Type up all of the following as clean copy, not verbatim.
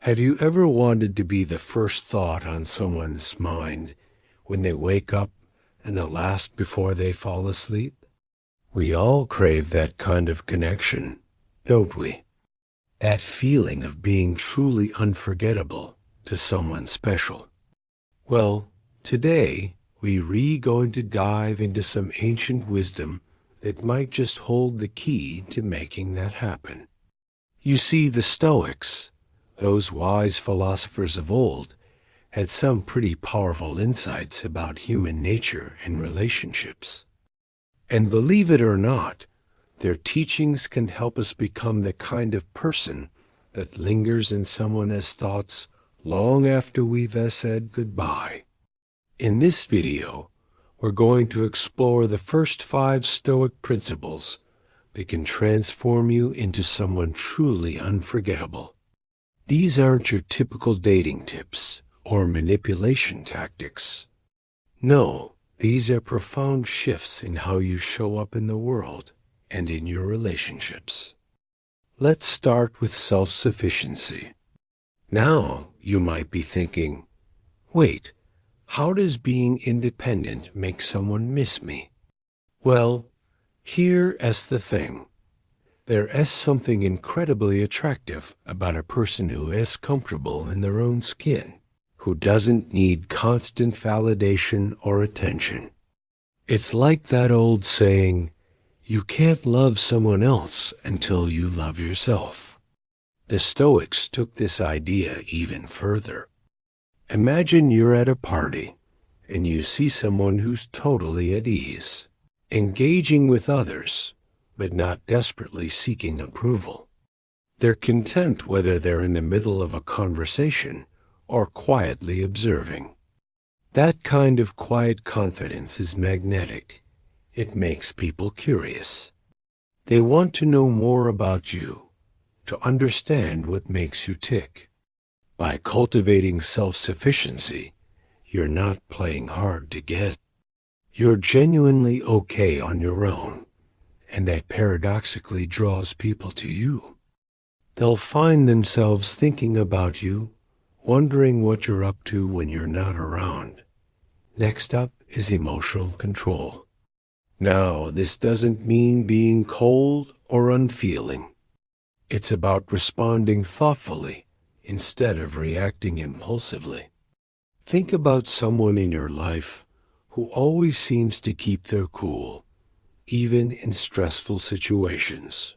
Have you ever wanted to be the first thought on someone's mind when they wake up and the last before they fall asleep? We all crave that kind of connection, don't we? That feeling of being truly unforgettable to someone special. Well, today we're going to dive into some ancient wisdom that might just hold the key to making that happen. You see, the Stoics, those wise philosophers of old, had some pretty powerful insights about human nature and relationships. And believe it or not, their teachings can help us become the kind of person that lingers in someone's thoughts long after we've said goodbye. In this video, we're going to explore the first 5 Stoic principles that can transform you into someone truly unforgettable. These aren't your typical dating tips or manipulation tactics. No, these are profound shifts in how you show up in the world and in your relationships. Let's start with self-sufficiency. Now, you might be thinking, wait, how does being independent make someone miss me? Well, here's the thing. There is something incredibly attractive about a person who is comfortable in their own skin, who doesn't need constant validation or attention. It's like that old saying, you can't love someone else until you love yourself. The Stoics took this idea even further. Imagine you're at a party and you see someone who's totally at ease, engaging with others, but not desperately seeking approval. They're content whether they're in the middle of a conversation or quietly observing. That kind of quiet confidence is magnetic. It makes people curious. They want to know more about you, to understand what makes you tick. By cultivating self-sufficiency, you're not playing hard to get. You're genuinely okay on your own, and that paradoxically draws people to you. They'll find themselves thinking about you, wondering what you're up to when you're not around. Next up is emotional control. Now, this doesn't mean being cold or unfeeling. It's about responding thoughtfully instead of reacting impulsively. Think about someone in your life who always seems to keep their cool, even in stressful situations.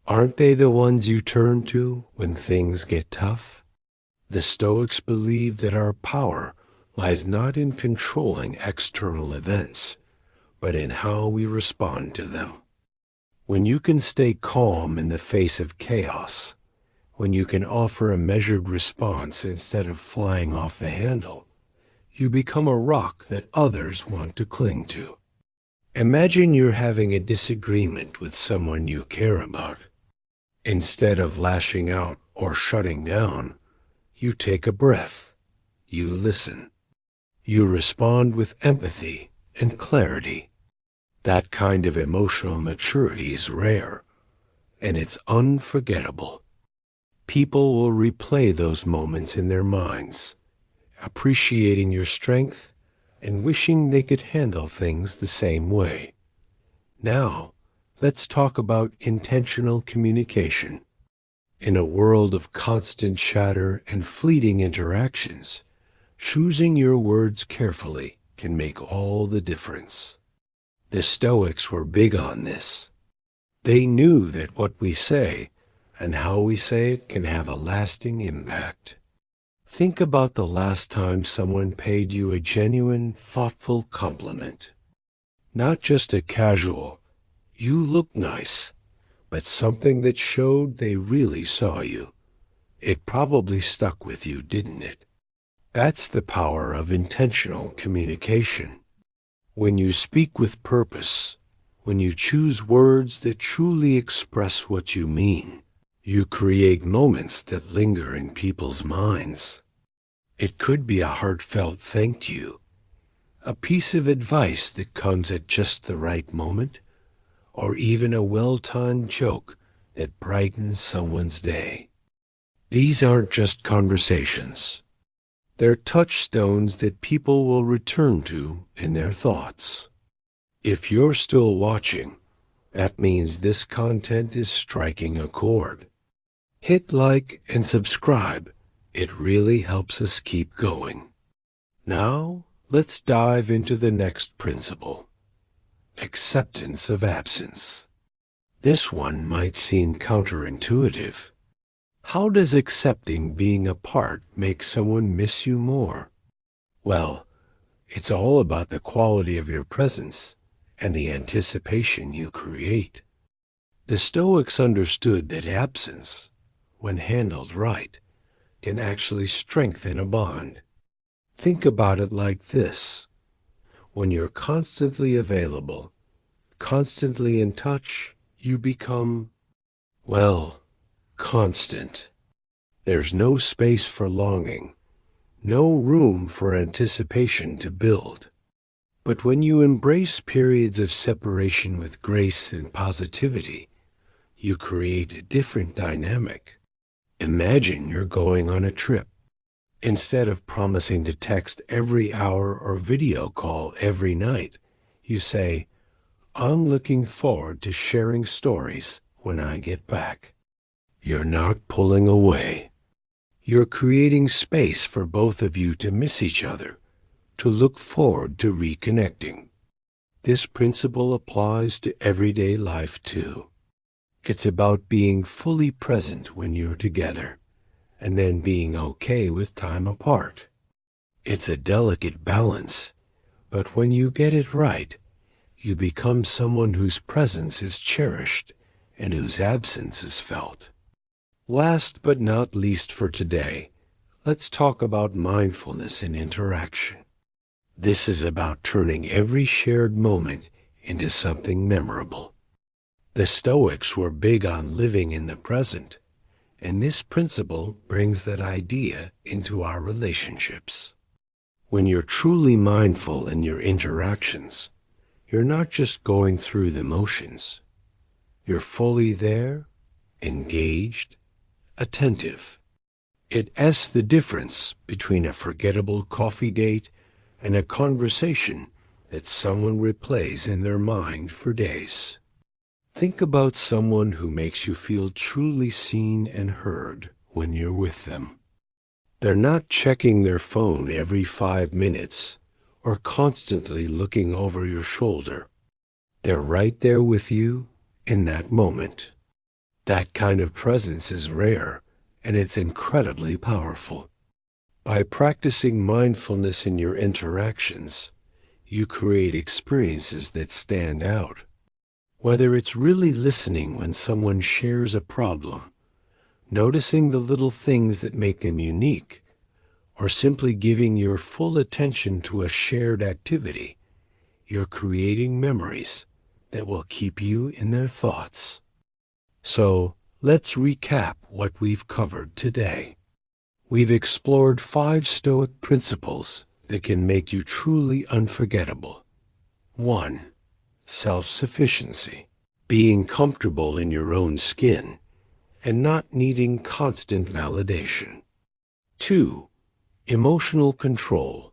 Aren't they the ones you turn to when things get tough? The Stoics believe that our power lies not in controlling external events, but in how we respond to them. When you can stay calm in the face of chaos, when you can offer a measured response instead of flying off the handle, you become a rock that others want to cling to. Imagine you're having a disagreement with someone you care about. Instead of lashing out or shutting down, you take a breath. You listen. You respond with empathy and clarity. That kind of emotional maturity is rare, and it's unforgettable. People will replay those moments in their minds, appreciating your strength and wishing they could handle things the same way. Now, let's talk about intentional communication. In a world of constant chatter and fleeting interactions, choosing your words carefully can make all the difference. The Stoics were big on this. They knew that what we say and how we say it can have a lasting impact. Think about the last time someone paid you a genuine, thoughtful compliment. Not just a casual, "You look nice," but something that showed they really saw you. It probably stuck with you, didn't it? That's the power of intentional communication. When you speak with purpose, when you choose words that truly express what you mean, you create moments that linger in people's minds. It could be a heartfelt thank you, a piece of advice that comes at just the right moment, or even a well-timed joke that brightens someone's day. These aren't just conversations. They're touchstones that people will return to in their thoughts. If you're still watching, that means this content is striking a chord. Hit like and subscribe. It really helps us keep going. Now, let's dive into the next principle. Acceptance of absence. This one might seem counterintuitive. How does accepting being apart make someone miss you more? Well, it's all about the quality of your presence and the anticipation you create. The Stoics understood that absence, when handled right, can actually strengthen a bond. Think about it like this. When you're constantly available, constantly in touch, you become, well, constant. There's no space for longing, no room for anticipation to build. But when you embrace periods of separation with grace and positivity, you create a different dynamic. Imagine you're going on a trip. Instead of promising to text every hour or video call every night, you say, "I'm looking forward to sharing stories when I get back." You're not pulling away. You're creating space for both of you to miss each other, to look forward to reconnecting. This principle applies to everyday life too. It's about being fully present when you're together, and then being okay with time apart. It's a delicate balance, but when you get it right, you become someone whose presence is cherished and whose absence is felt. Last but not least for today, let's talk about mindfulness in interaction. This is about turning every shared moment into something memorable. The Stoics were big on living in the present, and this principle brings that idea into our relationships. When you're truly mindful in your interactions, you're not just going through the motions. You're fully there, engaged, attentive. It's the difference between a forgettable coffee date and a conversation that someone replays in their mind for days. Think about someone who makes you feel truly seen and heard when you're with them. They're not checking their phone every 5 minutes or constantly looking over your shoulder. They're right there with you in that moment. That kind of presence is rare, and it's incredibly powerful. By practicing mindfulness in your interactions, you create experiences that stand out. Whether it's really listening when someone shares a problem, noticing the little things that make them unique, or simply giving your full attention to a shared activity, you're creating memories that will keep you in their thoughts. So, let's recap what we've covered today. We've explored 5 Stoic principles that can make you truly unforgettable. 1. Self-sufficiency. Being comfortable in your own skin and not needing constant validation. 2. Emotional control.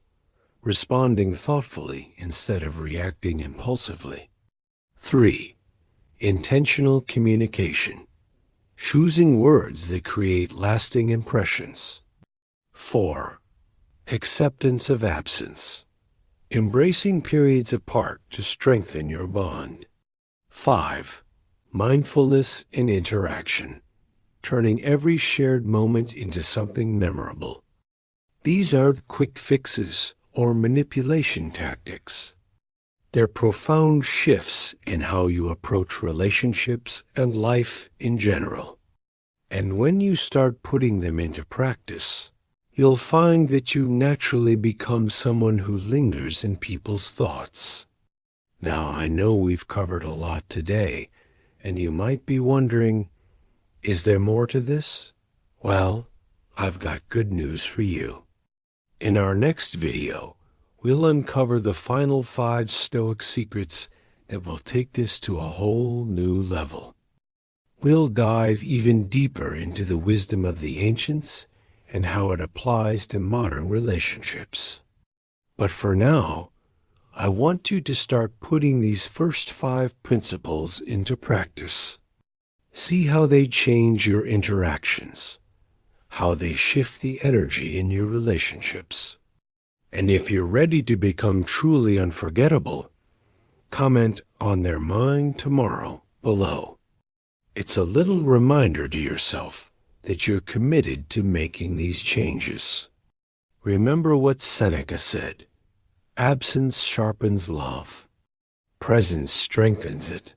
Responding thoughtfully instead of reacting impulsively. 3. Intentional communication. Choosing words that create lasting impressions. 4. Acceptance of absence. Embracing periods apart to strengthen your bond. 5. Mindfulness in interaction. Turning every shared moment into something memorable. These aren't quick fixes or manipulation tactics. They're profound shifts in how you approach relationships and life in general. And when you start putting them into practice, you'll find that you naturally become someone who lingers in people's thoughts. Now, I know we've covered a lot today, and you might be wondering, is there more to this? Well, I've got good news for you. In our next video, we'll uncover the final 5 Stoic secrets that will take this to a whole new level. we'll dive even deeper into the wisdom of the ancients and how it applies to modern relationships. But for now, I want you to start putting these first 5 principles into practice. See how they change your interactions, how they shift the energy in your relationships. And if you're ready to become truly unforgettable, comment on their mind tomorrow below. It's a little reminder to yourself that you're committed to making these changes. Remember what Seneca said, absence sharpens love, presence strengthens it.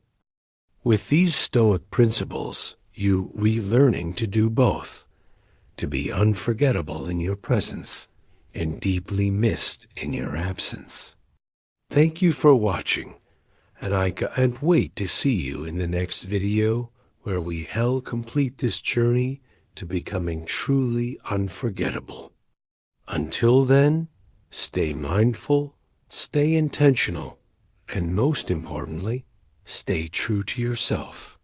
With these Stoic principles, you relearning to do both, to be unforgettable in your presence and deeply missed in your absence. Thank you for watching, and I can't wait to see you in the next video where we complete this journey to becoming truly unforgettable. Until then, stay mindful, stay intentional, and most importantly, stay true to yourself.